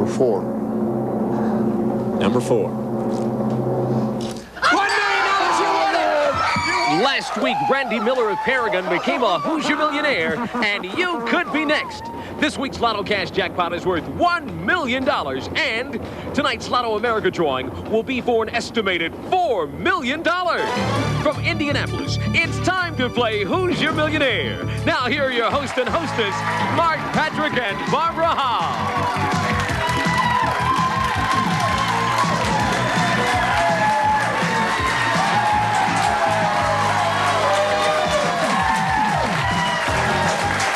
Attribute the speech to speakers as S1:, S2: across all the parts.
S1: Number 4.
S2: Number 4.
S3: Last week, Randy Miller of Paragon became a Hoosier millionaire, and you could be next. This week's Lotto Cash jackpot is worth $1 million, and tonight's Lotto America drawing will be for an estimated $4 million. From Indianapolis, it's time to play Hoosier Millionaire. Now, here are your host and hostess, Mark, Patrick, and Barbara Hall.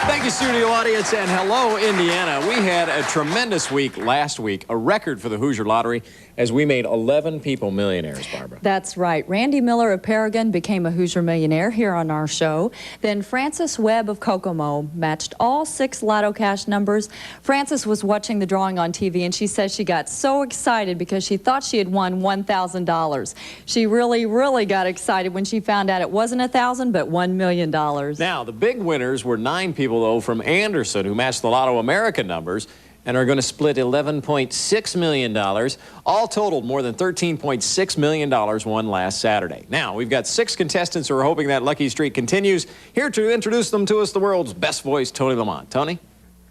S2: Thank you, studio audience, and hello, Indiana. We had a tremendous week last week, a record for the Hoosier Lottery, as we made 11 people millionaires, Barbara.
S4: That's right. Randy Miller of Paragon became a Hoosier millionaire here on our show. Then Frances Webb of Kokomo matched all 6 Lotto Cash numbers. Frances was watching the drawing on TV, and she says she got so excited because she thought she had won $1,000. She really got excited when she found out it wasn't $1,000, but $1 million.
S2: Now, the big winners were 9 people, though, from Anderson, who matched the Lotto America numbers and are going to split $11.6 million. All totaled, more than $13.6 million won last Saturday. Now, we've got 6 contestants who are hoping that lucky streak continues. Here to introduce them to us, the world's best voice, Tony Lamont. Tony?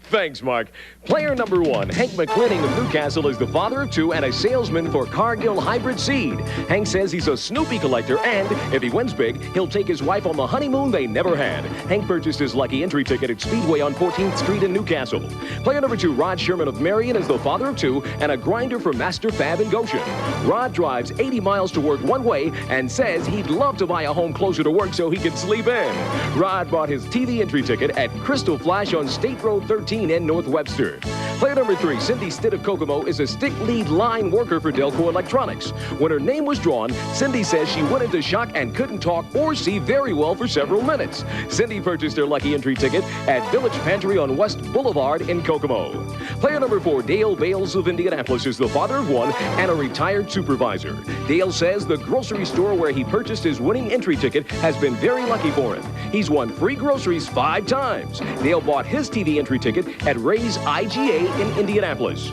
S3: Thanks, Mark. Player number 1, Hank McClinning of Newcastle, is the father of 2 and a salesman for Cargill Hybrid Seed. Hank says he's a Snoopy collector, and if he wins big, he'll take his wife on the honeymoon they never had. Hank purchased his lucky entry ticket at Speedway on 14th Street in Newcastle. Player number 2, Rod Sherman of Marion, is the father of 2 and a grinder for Master Fab in Goshen. Rod drives 80 miles to work one way and says he'd love to buy a home closer to work so he can sleep in. Rod bought his TV entry ticket at Crystal Flash on State Road 13 in North Webster. Player number 3, Cindy Stitt of Kokomo, is a stick lead line worker for Delco Electronics. When her name was drawn, Cindy says she went into shock and couldn't talk or see very well for several minutes. Cindy purchased her lucky entry ticket at Village Pantry on West Boulevard in Kokomo. Player number 4, Dale Bales of Indianapolis, is the father of 1 and a retired supervisor. Dale says the grocery store where he purchased his winning entry ticket has been very lucky for him. He's won free groceries 5 times. Dale bought his TV entry ticket at Ray's IGA in Indianapolis.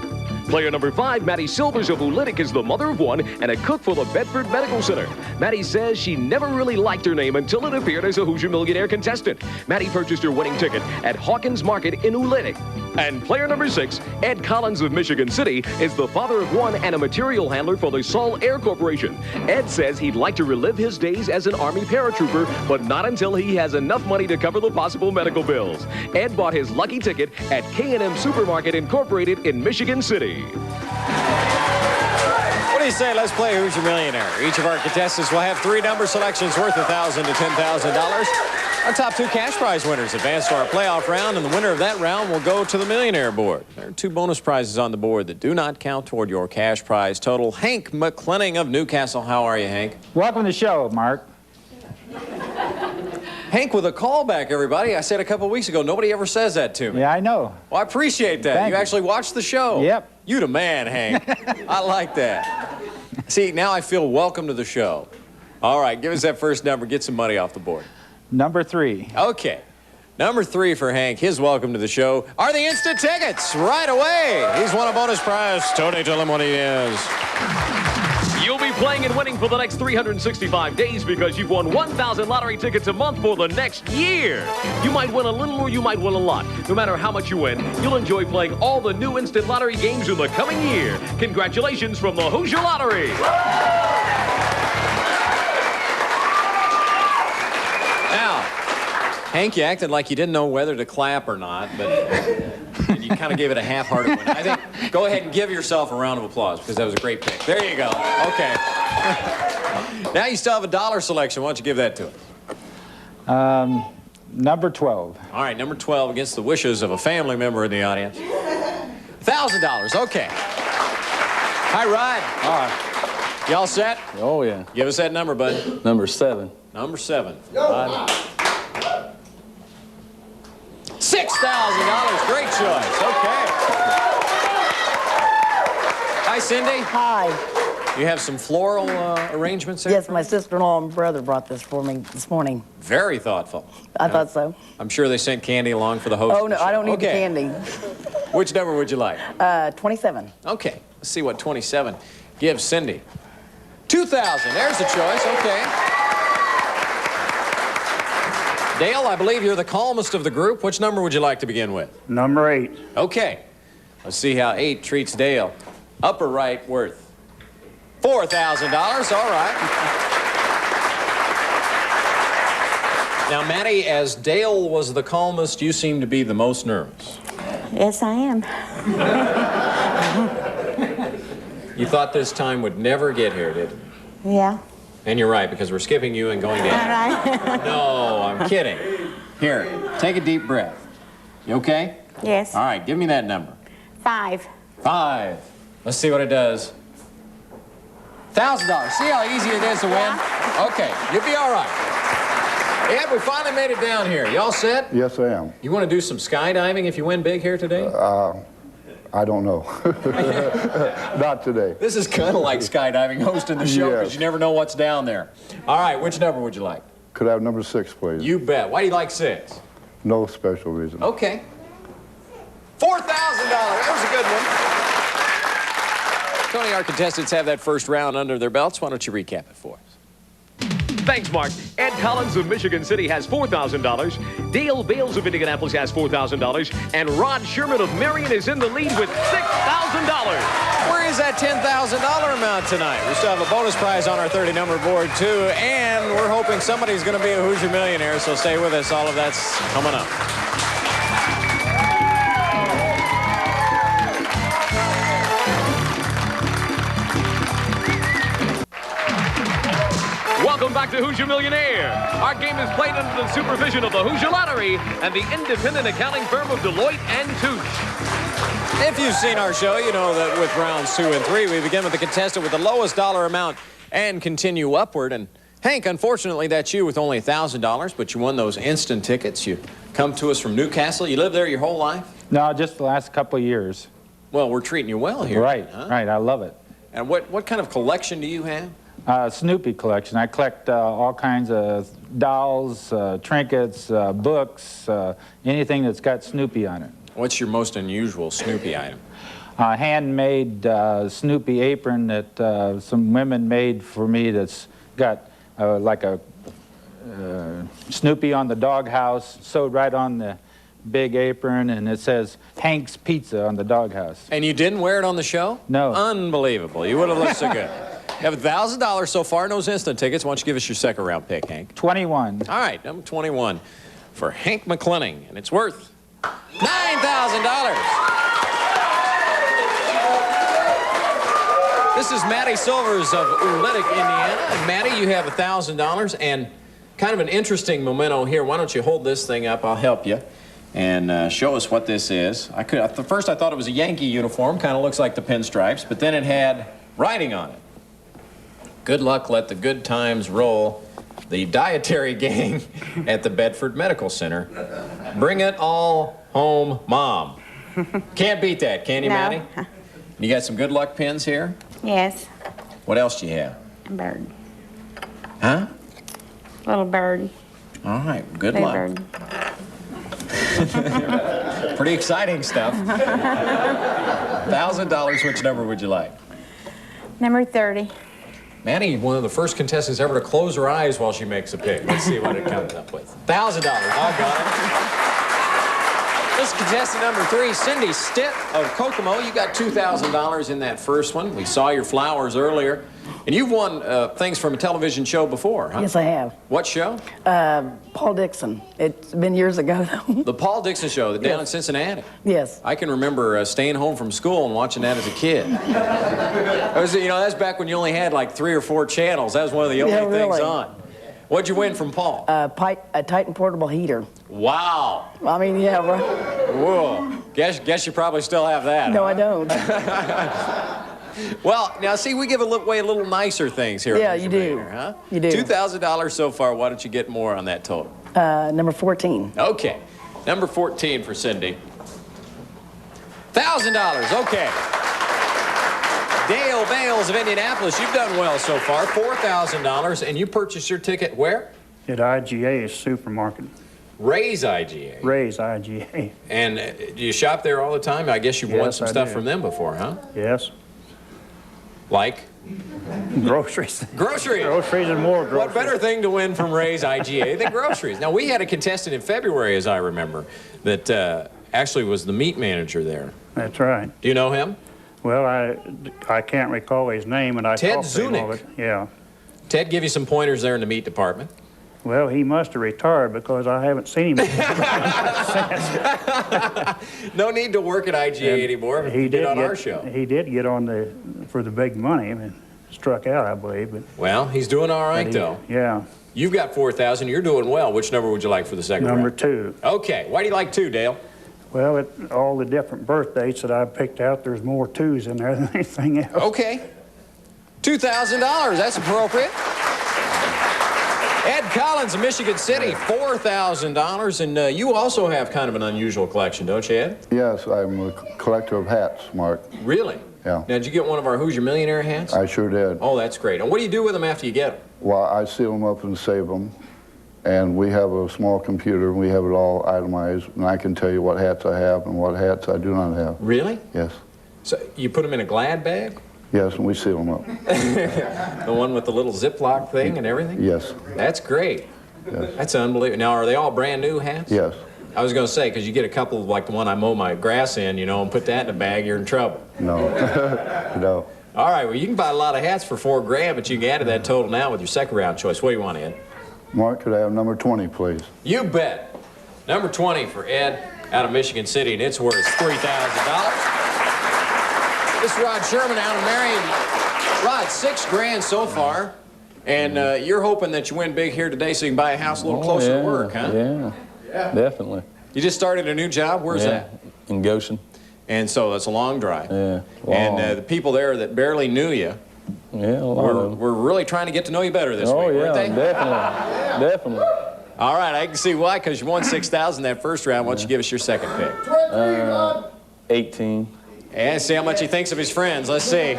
S3: Player number 5, Maddie Silvers of Ulitic, is the mother of 1 and a cook for the Bedford Medical Center. Maddie says she never really liked her name until it appeared as a Hoosier Millionaire contestant. Maddie purchased her winning ticket at Hawkins Market in Ulitic. And player number 6, Ed Collins of Michigan City, is the father of 1 and a material handler for the Sol Air Corporation. Ed says he'd like to relive his days as an Army paratrooper, but not until he has enough money to cover the possible medical bills. Ed bought his lucky ticket at K&M Supermarket Incorporated in Michigan City.
S2: What do you say? Let's play Who's Your Millionaire. Each of our contestants will have 3 number selections worth $1,000 to $10,000. Our top 2 cash prize winners advance to our playoff round, and the winner of that round will go to the Millionaire board. There are 2 bonus prizes on the board that do not count toward your cash prize total. Hank McClinning of Newcastle. How are you, Hank?
S5: Welcome to the show, Mark.
S2: Hank with a callback, everybody. I said a couple weeks ago, nobody ever says that to me.
S5: Yeah, I know.
S2: Well, I appreciate that.
S5: Thank
S2: You
S5: you.
S2: actually watched the show.
S5: Yep.
S2: You the man, Hank. I like that. See, now I feel welcome to the show. All right, give us that first number. Get some money off the board.
S5: Number 3.
S2: Okay. Number 3 for Hank, his welcome to the show, are the instant tickets right away. He's won a bonus prize. Tony, tell him what he is.
S3: You'll be playing and winning for the next 365 days because you've won 1,000 lottery tickets a month for the next year. You might win a little or you might win a lot. No matter how much you win, you'll enjoy playing all the new instant lottery games in the coming year. Congratulations from the Hoosier Lottery.
S2: Now, Hank, you acted like you didn't know whether to clap or not, but you kind of gave it a half-hearted one. I think go ahead and give yourself a round of applause because that was a great pick. There you go. Okay. Now you still have a dollar selection. Why don't you give that to us?
S5: Number 12.
S2: All right, number 12 against the wishes of a family member in the audience. $1,000. Okay. Hi, Rod.
S6: All right.
S2: Y'all set?
S6: Oh, yeah.
S2: Give us that number, bud.
S6: Number 7.
S2: Number 7. Rod. $6,000. Great choice. Okay. Hi, Cindy.
S7: Hi.
S2: You have some floral arrangements there?
S7: Yes, my sister-in-law and brother brought this for me this morning.
S2: Very thoughtful.
S7: I thought so.
S2: I'm sure they sent candy along for the host.
S7: Oh, no, I don't need the
S2: Okay.
S7: candy.
S2: Which number would you like?
S7: 27.
S2: Okay, let's see what 27 gives Cindy. 2,000, there's the choice, okay. Dale, I believe you're the calmest of the group. Which number would you like to begin with?
S5: Number 8.
S2: Okay, let's see how 8 treats Dale. Upper right worth $4,000, all right. Now, Maddie, as Dale was the calmest, you seem to be the most nervous.
S1: Yes, I am.
S2: You thought this time would never get here, didn't you?
S1: Yeah.
S2: And you're right, because we're skipping you and going
S1: All
S2: down.
S1: right.
S2: No, I'm kidding. Here, take a deep breath. You okay?
S1: Yes.
S2: All right, give me that number.
S1: 5.
S2: 5. Let's see what it does. $1,000. See how easy it is to win? Okay, you'll be all right. Ed, we finally made it down here. You all set?
S6: Yes, I am.
S2: You want to do some skydiving if you win big here today?
S6: I don't know. Not today.
S2: This is kind of like skydiving hosting the show because
S6: Yes.
S2: you never know what's down there. All right, which number would you like?
S6: Could I have number 6, please?
S2: You bet. Why do you like 6?
S6: No special reason.
S2: Okay. $4,000. That was a good one. Tony, our contestants have that first round under their belts. Why don't you recap it for us?
S3: Thanks, Mark. Ed Collins of Michigan City has $4,000. Dale Bales of Indianapolis has $4,000. And Rod Sherman of Marion is in the lead with $6,000.
S2: Where is that $10,000 amount tonight? We still have a bonus prize on our 30-number board, too. And we're hoping somebody's going to be a Hoosier millionaire, so stay with us. All of that's coming up.
S3: Welcome back to Hoosier Millionaire. Our game is played under the supervision of the Hoosier Lottery and the independent accounting firm of Deloitte and Touche.
S2: If you've seen our show, you know that with rounds 2 and 3, we begin with the contestant with the lowest dollar amount and continue upward. And Hank, unfortunately, that's you with only $1,000, but you won those instant tickets. You come to us from Newcastle. You lived there your whole life?
S5: No, just the last couple of years.
S2: Well, we're treating you well here.
S5: Right,
S2: huh?
S5: right. I love it.
S2: And what kind of collection do you have?
S5: Snoopy collection. I collect all kinds of dolls, trinkets, books, anything that's got Snoopy on it.
S2: What's your most unusual Snoopy item?
S5: Handmade Snoopy apron that some women made for me that's got like a Snoopy on the doghouse sewed right on the big apron, and it says Hank's Pizza on the doghouse.
S2: And you didn't wear it on the show?
S5: No.
S2: Unbelievable. You would have looked so good. You have $1,000 so far, no instant tickets. Why don't you give us your second round pick, Hank?
S5: 21.
S2: All right, number 21 for Hank McClenning, and it's worth $9,000. This is Maddie Silvers of Ulitic, Indiana. And Maddie, you have $1,000 and kind of an interesting memento here. Why don't you hold this thing up? I'll help you and show us what this is. At first I thought it was a Yankee uniform, kind of looks like the pinstripes, but then it had writing on it. Good luck, let the good times roll. The dietary gang at the Bedford Medical Center. Bring it all home, Mom. Can't beat that, can you,
S1: No.
S2: Maddie? You got some good luck pins here?
S1: Yes.
S2: What else do you have?
S1: A bird.
S2: Huh?
S1: Little bird.
S2: All right, good
S1: Big
S2: luck.
S1: bird.
S2: Pretty exciting stuff. $1,000, which number would you like?
S1: Number 30.
S2: Maddie, one of the first contestants ever to close her eyes while she makes a pick. Let's see what it comes up with. $1,000. I got it. This is contestant number 3, Cindy Stitt of Kokomo. You got $2,000 in that first one. We saw your flowers earlier. And you've won things from a television show before, huh?
S7: Yes, I have.
S2: What show?
S7: Paul Dixon. It's been years ago, though.
S2: The Paul Dixon Show, down in Cincinnati.
S7: Yes.
S2: I can remember staying home from school and watching that as a kid. That was, you know, that's back when you only had like 3 or 4 channels. That was one of the only things
S7: really.
S2: on. What'd you win from Paul?
S7: A Titan portable heater.
S2: Wow.
S7: I mean, yeah, right.
S2: Whoa. Guess you probably still have that.
S7: No,
S2: huh?
S7: I don't.
S2: Well, now see, we give away a little nicer things here.
S7: Yeah,
S2: at
S7: you
S2: Hoosier
S7: do.
S2: Millionaire, huh?
S7: You do.
S2: $2,000 so far. Why don't you get more on that total?
S7: Number 14.
S2: Okay. Number 14 for Cindy. $1,000. Okay. Dale Bales of Indianapolis, you've done well so far. $4,000, and you purchased your ticket where?
S8: At IGA Supermarket.
S2: Ray's IGA.
S8: Ray's IGA.
S2: And do you shop there all the time? I guess you've won
S8: Yes,
S2: some
S8: I
S2: stuff
S8: do.
S2: from them before, huh?
S8: Yes.
S2: Like?
S8: Groceries.
S2: Groceries.
S8: Groceries and more groceries.
S2: What better thing to win from Ray's IGA than groceries? Now, we had a contestant in February, as I remember, that actually was the meat manager there.
S8: That's right.
S2: Do you know him?
S8: Well, I can't recall his name, and I
S2: Ted
S8: talked to him all
S2: Zunick.
S8: the- Yeah.
S2: Ted give you some pointers there in the meat department.
S8: Well, he must have retired because I haven't seen him.
S2: No need to work at IGA anymore.
S8: He did
S2: on
S8: get,
S2: our show.
S8: He did get on for the big money and struck out, I believe. But,
S2: Well, he's doing all right, though.
S8: Yeah.
S2: You've got 4,000. You're doing well. Which number would you like for the second
S8: Number
S2: round?
S8: 2.
S2: Okay. Why do you like 2, Dale?
S8: Well, all the different birth dates that I've picked out, there's more 2s in there than anything else.
S2: Okay. $2,000. That's appropriate. Ed Collins of Michigan City, $4,000. And you also have kind of an unusual collection, don't you, Ed?
S6: Yes, I'm a collector of hats, Mark.
S2: Really?
S6: Yeah.
S2: Now, did you get one of our Hoosier Millionaire hats?
S6: I sure did.
S2: Oh, that's great. And what do you do with them after you get them?
S6: Well, I seal them up and save them. And we have a small computer, and we have it all itemized. And I can tell you what hats I have and what hats I do not have.
S2: Really?
S6: Yes.
S2: So you put them in a Glad bag?
S6: Yes, and we seal them up.
S2: The one with the little Ziploc thing and everything?
S6: Yes.
S2: That's great.
S6: Yes.
S2: That's unbelievable. Now, are they all brand new hats?
S6: Yes.
S2: I was going to say, because you get a couple like the one I mow my grass in, you know, and put that in a bag, you're in trouble.
S6: No. No.
S2: All right, well, you can buy a lot of hats for $4,000, but you can add to that total now with your second round choice. What do you want, Ed?
S6: Mark, could I have number 20, please?
S2: You bet. Number 20 for Ed out of Michigan City, and it's worth $3,000. This is Rod Sherman out of Marion. Rod, $6,000 so far, and you're hoping that you win big here today so you can buy a house a little closer to work, huh?
S9: Yeah, definitely.
S2: You just started a new job? Where's that?
S9: In Goshen.
S2: And so that's a long drive.
S9: Yeah,
S2: And
S9: long.
S2: the people there that barely knew you
S9: Yeah, a lot of them.
S2: were really trying to get to know you better this
S9: Oh,
S2: week,
S9: yeah,
S2: weren't they?
S9: definitely. Definitely.
S2: All right, I can see why, because you won $6,000 that first round. Why don't you give us your second pick?
S9: 18.
S2: And see how much he thinks of his friends. Let's see.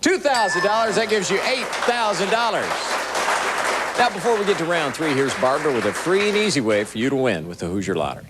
S2: $2,000, that gives you $8,000. Now, before we get to round 3, here's Barbara with a free and easy way for you to win with the Hoosier Lottery.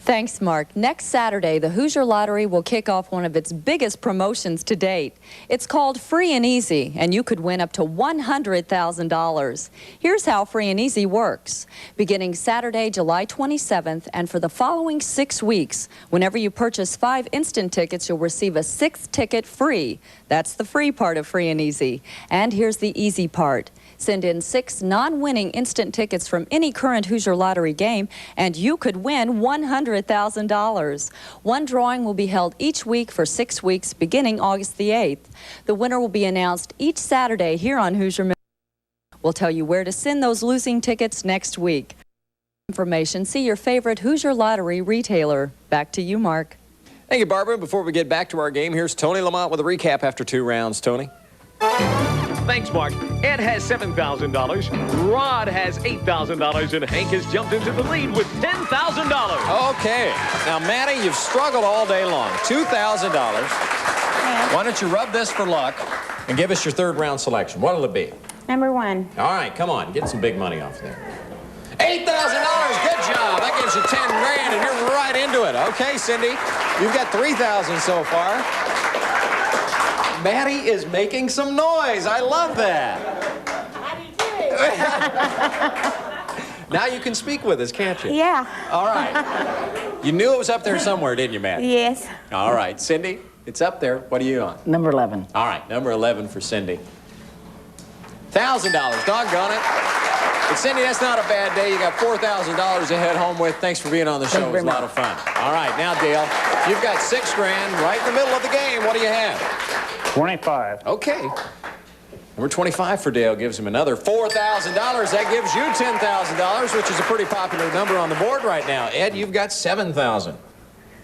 S4: Thanks, Mark. Next Saturday, the Hoosier Lottery will kick off one of its biggest promotions to date. It's called Free and Easy, and you could win up to $100,000. Here's how Free and Easy works. Beginning Saturday, July 27th, and for the following 6 weeks, whenever you purchase 5 instant tickets, you'll receive a 6th ticket free. That's the free part of Free and Easy. And here's the easy part. Send in 6 non-winning instant tickets from any current Hoosier Lottery game, and you could win $100,000. One drawing will be held each week for 6 weeks, beginning August the 8th. The winner will be announced each Saturday here on Hoosier Millionaire. We'll tell you where to send those losing tickets next week. Information, see your favorite Hoosier Lottery retailer. Back to you, Mark.
S2: Thank you, Barbara. Before we get back to our game, here's Tony Lamont with a recap after 2 rounds. Tony?
S3: Thanks, Mark. Ed has $7,000. Rod has $8,000, and Hank has jumped into the lead with $10,000.
S2: Okay. Now, Maddie, you've struggled all day long. $2,000. Why don't you rub this for luck and give us your third round selection? What'll it be?
S1: Number 1.
S2: All right, come on. Get some big money off there. $8,000. Good job. That gives you $10,000, and you're right into it. Okay, Cindy, you've got $3,000 so far. Maddie is making some noise. I love that. Now you can speak with us, can't you?
S1: Yeah.
S2: All right. You knew it was up there somewhere, didn't you, Maddie?
S1: Yes.
S2: All right, Cindy, it's up there. What are you on?
S7: Number 11.
S2: All right, number 11 for Cindy. $1,000, doggone it. But Cindy, that's not a bad day. You got $4,000 to head home with. Thanks for being on the show. It was a lot of fun. All right, now, Dale, you've got $6,000 right in the middle of the game. What do you have?
S8: 25.
S2: Okay. Number 25 for Dale gives him another $4,000. That gives you $10,000, which is a pretty popular number on the board right now. Ed, you've got $7,000.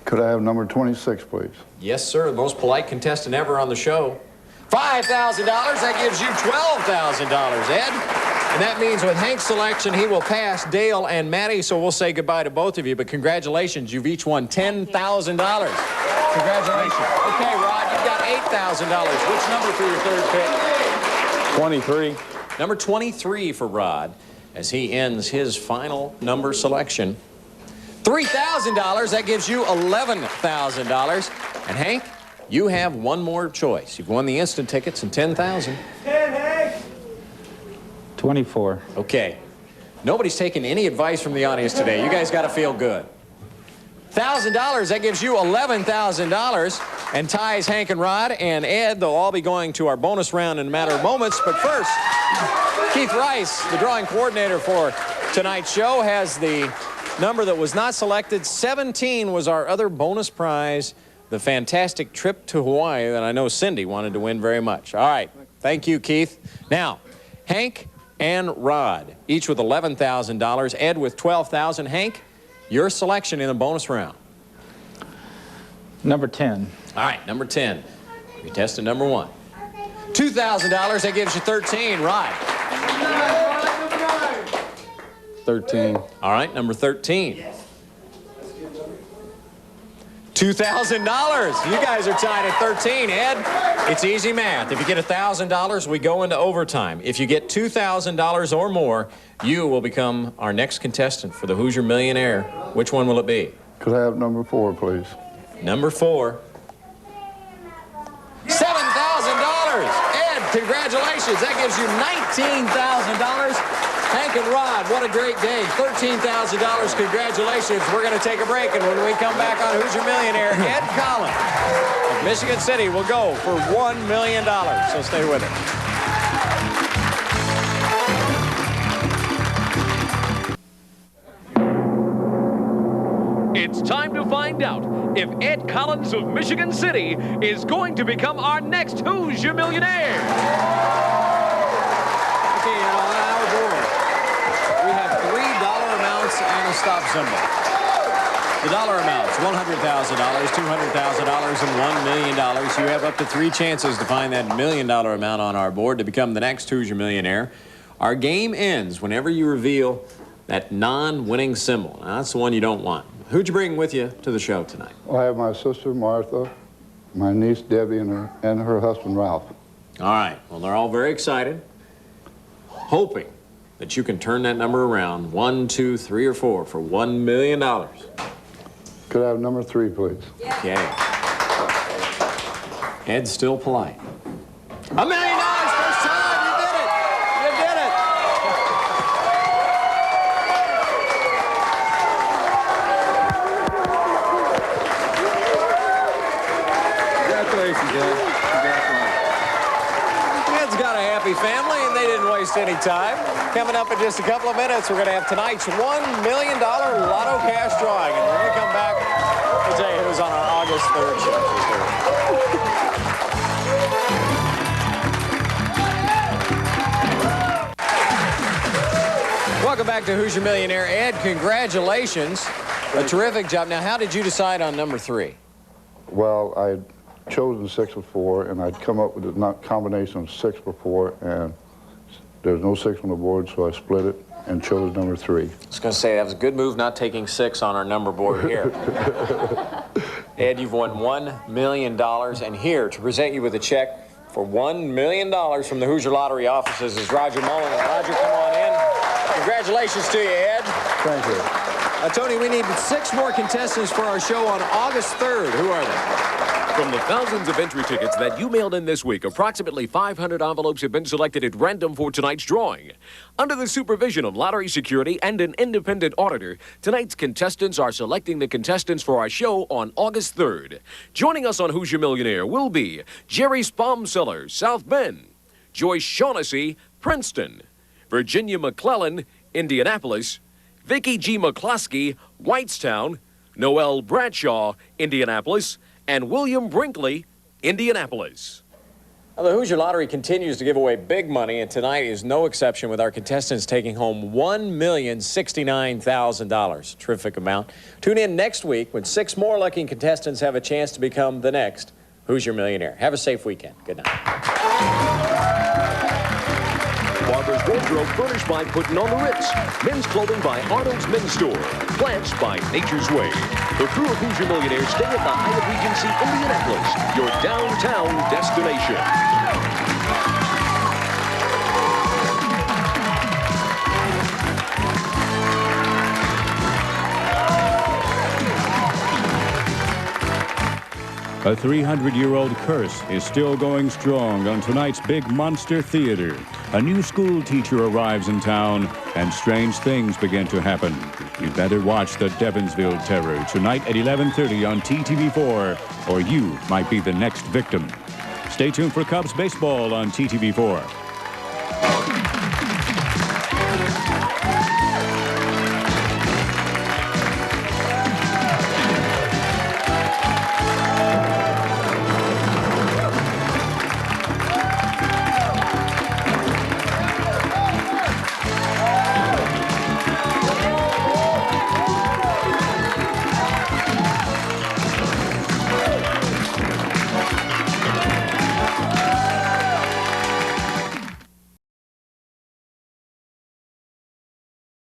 S6: Could I have number 26, please?
S2: Yes, sir. The most polite contestant ever on the show. $5,000. That gives you $12,000, Ed. And that means with Hank's selection, he will pass Dale and Maddie, so we'll say goodbye to both of you. But congratulations, you've each won $10,000. Congratulations. Okay, Rod, you've got $8,000. Which number for your third pick?
S9: 23.
S2: Number 23 for Rod. as he ends his final number selection. $3,000, that gives you $11,000. And Hank, you have one more choice. You've won the instant tickets and $10,000.
S5: 24.
S2: Okay. Nobody's taking any advice from the audience today. You guys got to feel good. $1,000, that gives you $11,000 and ties Hank and Rod and Ed. They'll all be going to our bonus round in a matter of moments. But first, Keith Rice, the drawing coordinator for tonight's show, has the number that was not selected. 17 was our other bonus prize, the fantastic trip to Hawaii that I know Cindy wanted to win very much. All right. Thank you, Keith. Now, Hank and Rod, each with $11,000. Ed with $12,000. Hank, your selection in the bonus round.
S5: Number 10.
S2: All right, number 10. You tested number 1. $2,000, that gives you 13. Rod.
S9: 13.
S2: All right, number 13. $2,000. You guys are tied at 13. Ed, it's easy math. If you get $1,000, we go into overtime. If you get $2,000 or more, you will become our next contestant for the Hoosier Millionaire. Which one will it be?
S6: Could I have number 4, please?
S2: Number 4. $7,000. Ed, congratulations. That gives you $19,000. Hank and Rod, what a great day. $13,000. Congratulations. We're going to take a break, and when we come back on Hoosier Millionaire, Ed Collins of Michigan City will go for $1 million. So stay with us.
S3: It's time to find out if Ed Collins of Michigan City is going to become our next Hoosier Millionaire.
S2: Okay, on our board, we have $3 amounts and a stop symbol. The dollar amounts, $100,000, $200,000, and $1 million. You have up to 3 chances to find that $1 million amount on our board to become the next Hoosier Millionaire. Our game ends whenever you reveal that non-winning symbol. Now, that's the one you don't want. Who'd you bring with you to the show tonight?
S6: Well, I have my sister, Martha, my niece, Debbie, and her husband, Ralph.
S2: All right. Well, they're all very excited, hoping that you can turn that number around 1, 2, 3, or 4 for $1 million.
S6: Could I have number 3, please?
S2: Okay. Ed's still polite. $1 million! First time! You did it! You did it!
S9: Congratulations, Ed. Congratulations.
S2: Ed's got a happy family, and they didn't waste any time. Coming up in just a couple of minutes, we're going to have tonight's $1 million lotto cash drawing. And when we come back, we'll tell you who's on our August 3rd show. Welcome back to Hoosier Millionaire. Ed, congratulations. A terrific job. Now, how did you decide on number 3?
S6: Well, I'd chosen 6 before, and I'd come up with a combination of 6 before, and there was no 6 on the board, so I split it and chose number 3.
S2: I was going to say, that was a good move not taking 6 on our number board here. Ed, you've won $1 million, and here to present you with a check for $1 million from the Hoosier Lottery offices is Roger Mullen. Roger, come on in. Congratulations to you, Ed.
S6: Thank you.
S2: Tony, we need 6 more contestants for our show on August 3rd. Who are they?
S3: From the thousands of entry tickets that you mailed in this week, approximately 500 envelopes have been selected at random for tonight's drawing. Under the supervision of lottery security and an independent auditor, tonight's contestants are selecting the contestants for our show on August 3rd. Joining us on Hoosier Millionaire will be Jerry Spalmseller, South Bend; Joyce Shaughnessy, Princeton; Virginia McClellan, Indianapolis; Vicki G. McCloskey, Whitestown; Noel Bradshaw, Indianapolis; and William Brinkley, Indianapolis.
S2: Well, the Hoosier Lottery continues to give away big money, and tonight is no exception with our contestants taking home $1,069,000. Terrific amount. Tune in next week when 6 more lucky contestants have a chance to become the next Hoosier Millionaire. Have a safe weekend. Good night.
S3: Barber's Wardrobe furnished by Puttin' on the Ritz. Men's clothing by Arnold's Men's Store. Plants by Nature's Way. The crew of Hoosier Millionaires stay at the Hyatt Regency Indianapolis, your downtown destination.
S10: A 300-year-old curse is still going strong on tonight's big monster theater. A new school teacher arrives in town, and strange things begin to happen. You better watch the Devonsville Terror tonight at 11:30 on TTV4, or you might be the next victim. Stay tuned for Cubs baseball on TTV4.